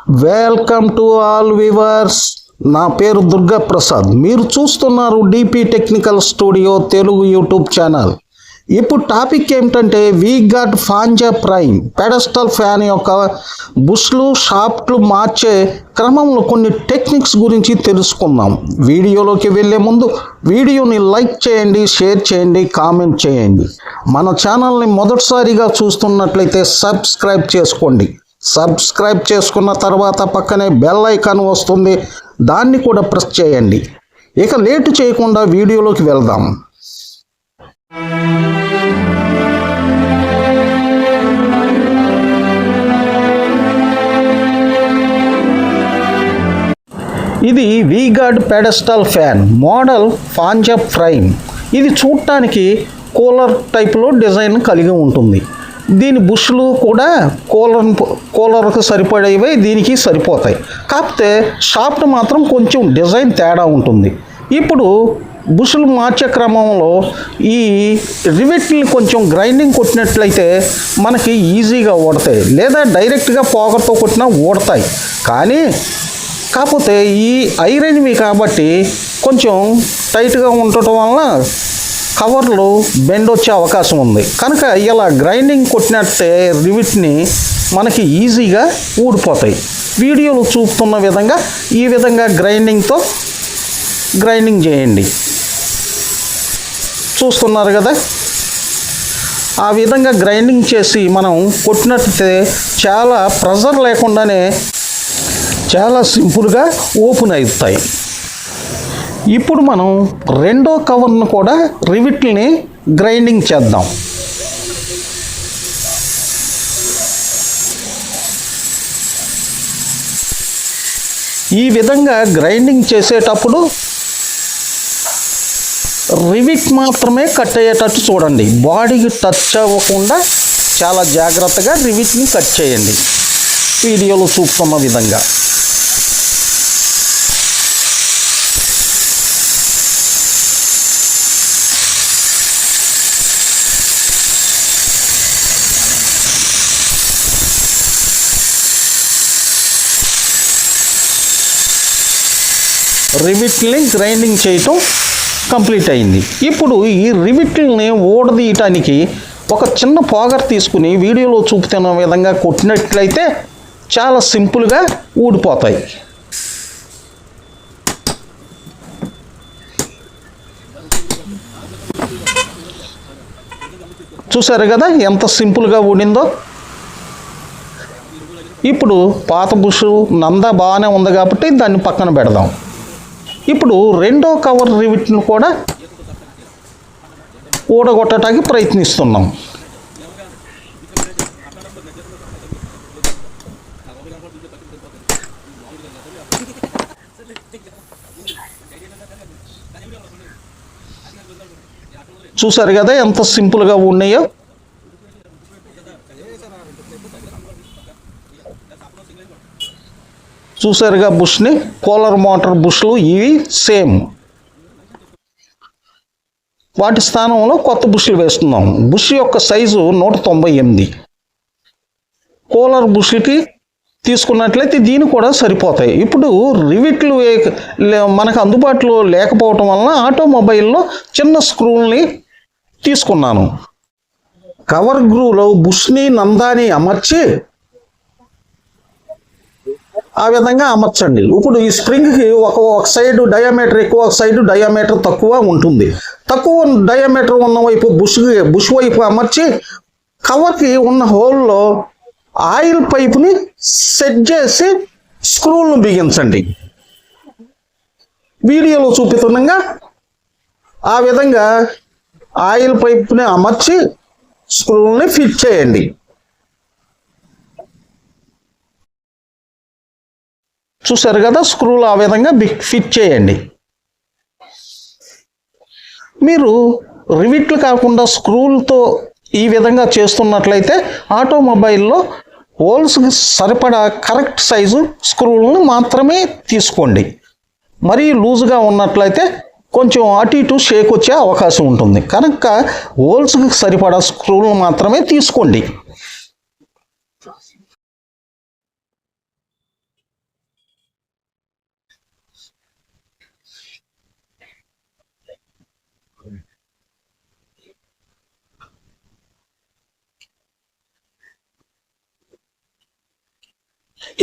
Welcome to all viewers. నా పేరు దుర్గా ప్రసాద్. మీరు చూస్తున్నారు DP technical studio Telugu YouTube channel. ఇప్పుడు టాపిక్ ఏమిటంటే వీగార్డ్ ఫాంజా ప్రైమ్ పెడస్టల్ ఫ్యాన్ యొక్క బుష్లు షాఫ్ట్లు మార్చే క్రమంలో కొన్ని టెక్నిక్స్ గురించి తెలుసుకుందాం. వీడియోలోకి వెళ్ళే ముందు వీడియోని లైక్ చేయండి, షేర్ చేయండి, కామెంట్ చేయండి. మన ఛానల్ని మొదటిసారిగా చూస్తున్నట్లయితే సబ్స్క్రైబ్ చేసుకోండి. సబ్స్క్రైబ్ చేసుకున్న తర్వాత పక్కనే బెల్ ఐకాన్ వస్తుంది, దాన్ని కూడా ప్రెస్ చేయండి. ఇక లేటు చేయకుండా వీడియోలోకి వెళ్దాం. ఇది V Guard pedestal fan model Fanza prime. ఇది చూడటానికి కూలర్ టైప్లో డిజైన్ కలిగి ఉంటుంది. దీని బుష్లు కూడా కూలర్కు సరిపడేవి దీనికి సరిపోతాయి. కాకపోతే షాఫ్ట్ మాత్రం కొంచెం డిజైన్ తేడా ఉంటుంది. ఇప్పుడు బుష్లు మార్చే క్రమంలో ఈ రివెట్ని కొంచెం గ్రైండింగ్ కొట్టినట్లయితే మనకి ఈజీగా ఓడతాయి, లేదా డైరెక్ట్గా పోగర్తో కొట్టినా ఓడతాయి. కాకపోతే ఈ ఐరన్వి కాబట్టి కొంచెం టైట్గా ఉండటం వలన కవర్లు బెండ్ వచ్చే అవకాశం ఉంది. కనుక ఇలా గ్రైండింగ్ కొట్టినట్టే రివిట్ని మనకి ఈజీగా ఊడిపోతాయి. వీడియోలో చూపుతున్న విధంగా ఈ విధంగా గ్రైండింగ్తో గ్రైండింగ్ చేయండి. చూస్తున్నారు కదా, ఆ విధంగా గ్రైండింగ్ చేసి మనం కొట్టినట్లయితే చాలా ప్రెజర్ లేకుండానే చాలా సింపుల్గా ఓపెన్ అవుతాయి. ఇప్పుడు మనం రెండో కవర్ను కూడా రివిట్ని గ్రైండింగ్ చేద్దాం. ఈ విధంగా గ్రైండింగ్ చేసేటప్పుడు రివిట్ మాత్రమే కట్ అయ్యేటట్టు చూడండి. బాడీకి టచ్ అవ్వకుండా చాలా జాగ్రత్తగా రివిట్ని కట్ చేయండి. వీడియోలో చూపుతున్న విధంగా. రివిట్ని గ్రైండింగ్ చేయటం కంప్లీట్ అయింది. ఇప్పుడు ఈ రివిట్ని ఊడదీయటానికి ఒక చిన్న పోగర్ తీసుకుని వీడియోలో చూపుతున్న విధంగా కొట్టినట్లయితే చాలా సింపుల్గా ఊడిపోతాయి. చూసారు కదా ఎంత సింపుల్గా ఊడిందో. ఇప్పుడు పాత బుష్ నందా బాగానే ఉంది కాబట్టి దాన్ని పక్కన పెడదాం. ఇప్పుడు రెండో కవర్ రివిట్ను కూడా ఊడగొట్టడానికి ప్రయత్నిస్తున్నాం. చూసారు కదా ఎంత సింపుల్గా ఉన్నాయో. చూసారుగా బుష్ని, కూలర్ మోటార్ బుష్లు ఇవి సేమ్. వాటి స్థానంలో కొత్త బుష్లు వేస్తున్నాం. బుష్ యొక్క సైజు 198. కూలర్ బుష్కి తీసుకున్నట్లయితే దీన్ని కూడా సరిపోతాయి. ఇప్పుడు రివిట్లు మనకు అందుబాటులో లేకపోవటం వలన ఆటోమొబైల్లో చిన్న స్క్రూల్ని తీసుకున్నాను. కవర్ గ్రూలో బుష్ని నందాని అమర్చి ఆ విధంగా అమర్చండి. ఇప్పుడు ఈ స్ప్రింగ్కి ఒక సైడ్ డయామీటర్ ఎక్కువ, ఒక సైడ్ డయామీటర్ తక్కువ ఉంటుంది. తక్కువ డయామీటర్ ఉన్న వైపు బుష్ వైపు అమర్చి కవర్కి ఉన్న హోల్లో ఆయిల్ పైపుని సెట్ చేసి స్క్రూలను బిగించండి. వీడియోలో చూపుతుండగా ఆ విధంగా ఆయిల్ పైపుని అమర్చి స్క్రూలని ఫిట్ చేయండి. చూసారు కదా, స్క్రూలు ఆ విధంగా ఫిట్ చేయండి. మీరు రివిట్లు కాకుండా స్క్రూలతో ఈ విధంగా చేస్తున్నట్లయితే ఆటోమొబైల్లో హోల్స్కి సరిపడా కరెక్ట్ సైజు స్క్రూలను మాత్రమే తీసుకోండి. మరీ లూజ్గా ఉన్నట్లయితే కొంచెం అటు ఇటు షేక్ వచ్చే అవకాశం ఉంటుంది. కనుక హోల్స్కి సరిపడా స్క్రూలను మాత్రమే తీసుకోండి.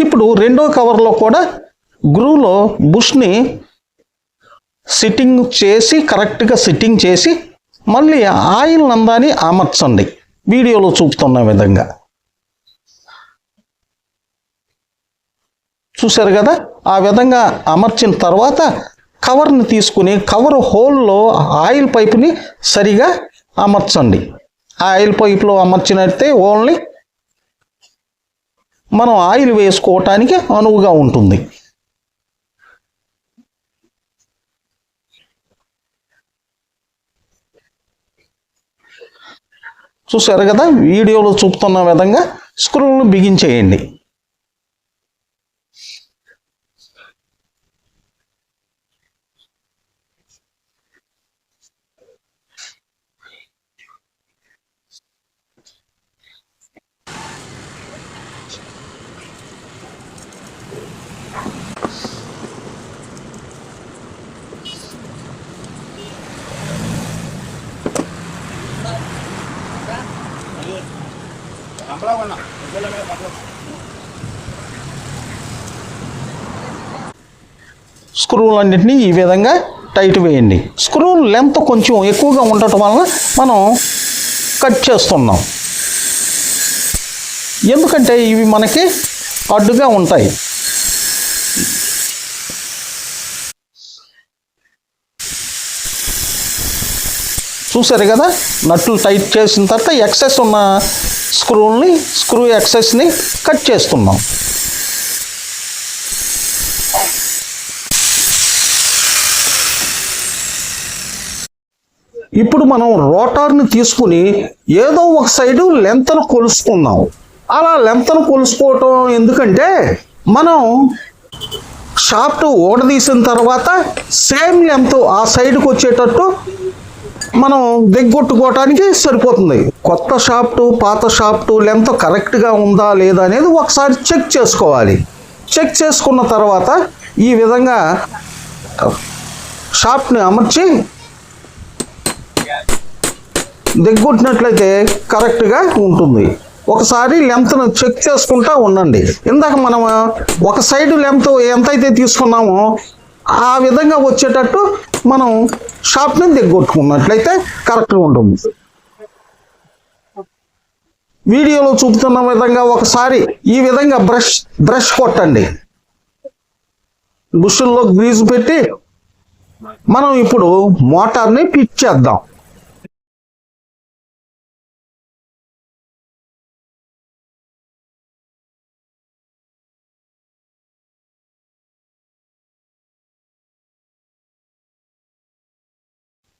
ఇప్పుడు రెండో కవర్లో కూడా గ్రూలో బుష్ని కరెక్ట్గా సిట్టింగ్ చేసి మళ్ళీ ఆయిల్ నందాన్ని అమర్చండి వీడియోలో చూపుతున్న విధంగా. చూశారు కదా, ఆ విధంగా అమర్చిన తర్వాత కవర్ని తీసుకుని కవర్ హోల్లో ఆయిల్ పైపుని సరిగా అమర్చండి. ఆయిల్ పైపులో అమర్చినట్టే ఓన్లీ మనం ఆయిల్ వేసుకోవటానికి అనువుగా ఉంటుంది. చూశారు కదా, వీడియోలో చూపుతున్న విధంగా స్క్రూలను బిగించేయండి. స్క్రూలన్నింటినీ ఈ విధంగా టైట్ వేయండి. స్క్రూ లెంత్ కొంచెం ఎక్కువగా ఉండటం వలన మనం కట్ చేస్తున్నాం, ఎందుకంటే ఇవి మనకి అడ్డుగా ఉంటాయి. చూసారు కదా, నట్లు టైట్ చేసిన తర్వాత ఎక్సెస్ ఉన్న స్క్రూ ఎక్సెస్ని కట్ చేస్తున్నాం. ఇప్పుడు మనం రోటార్ని తీసుకుని ఏదో ఒక సైడు లెంత్ను కొలుసుకుందాం. అలా లెంత్ను కొలుసుకోవటం ఎందుకంటే మనం షాఫ్ట్ ఓడదీసిన తర్వాత సేమ్ లెంత్ ఆ సైడ్కి వచ్చేటట్టు మనం దిగ్గొట్టుకోవటానికి సరిపోతుంది. కొత్త షాఫ్ట్ పాత షాఫ్ట్ లెంత్ కరెక్ట్గా ఉందా లేదా అనేది ఒకసారి చెక్ చేసుకోవాలి. చెక్ చేసుకున్న తర్వాత ఈ విధంగా షాఫ్ట్ని అమర్చి దిగ్గొట్టినట్లయితే కరెక్ట్గా ఉంటుంది. ఒకసారి లెంత్ను చెక్ చేసుకుంటూ ఉండండి. ఇందాక మనం ఒక సైడ్ లెంత్ ఎంతైతే తీసుకున్నామో ఆ విధంగా వచ్చేటట్టు మనం షాప్ని దిగ్గొట్టుకున్నట్లయితే కరెక్ట్గా ఉంటుంది. వీడియోలో చూపుతున్న విధంగా ఒకసారి ఈ విధంగా బ్రష్ కొట్టండి. బుషుల్లో గ్రీజు పెట్టి మనం ఇప్పుడు మోటార్ని ఫిట్ చేద్దాం.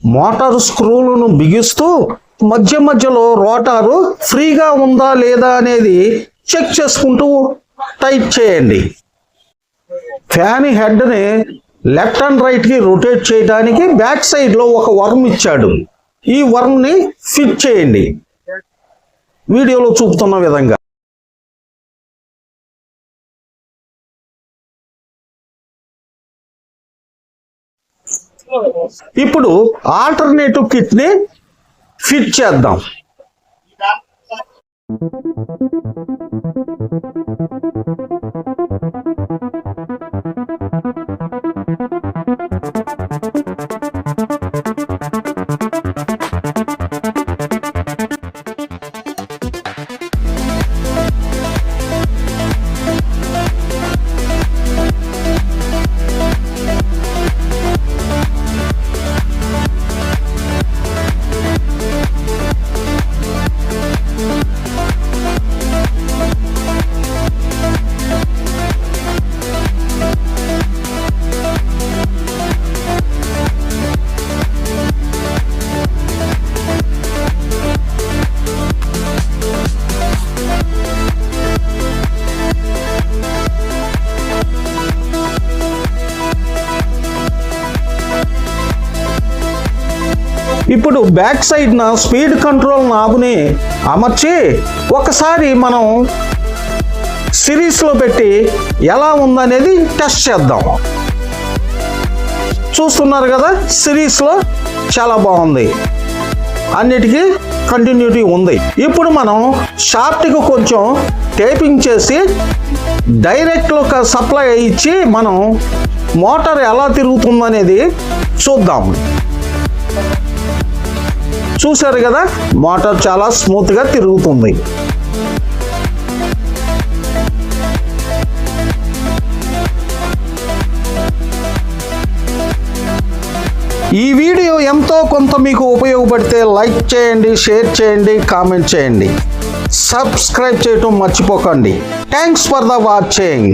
మోటారు స్క్రూలను బిగిస్తూ మధ్య మధ్యలో రోటారు ఫ్రీగా ఉందా లేదా అనేది చెక్ చేసుకుంటూ టైట్ చేయండి. ఫ్యాన్ హెడ్ని లెఫ్ట్ అండ్ రైట్కి రొటేట్ చేయడానికి బ్యాక్ సైడ్లో ఒక వర్మ్ ఇచ్చాడు. ఈ వర్మ్ని ఫిట్ చేయండి వీడియోలో చూపుతున్న విధంగా. ఇప్పుడు ఆల్టర్నేటివ్ కిట్ని ఫిట్ చేద్దాం. ఇప్పుడు బ్యాక్ సైడ్న స్పీడ్ కంట్రోల్ నాబుని అమర్చి ఒకసారి మనం సిరీస్లో పెట్టి ఎలా ఉందనేది టెస్ట్ చేద్దాం. చూస్తున్నారు కదా, సిరీస్లో చాలా బాగుంది. అన్నిటికీ కంటిన్యూటీ ఉంది. ఇప్పుడు మనం షాఫ్ట్కి కొంచెం టేపింగ్ చేసి డైరెక్ట్లో సప్లై ఇచ్చి మనం మోటార్ ఎలా తిరుగుతుందనేది చూద్దాం. చూశారు కదా, మోటార్ చాలా స్మూత్గా తిరుగుతుంది. ఈ వీడియో ఎంతో కొంత మీకు ఉపయోగపడితే లైక్ చేయండి, షేర్ చేయండి, కామెంట్ చేయండి, సబ్స్క్రైబ్ చేయటం మర్చిపోకండి. Thanks for the watching.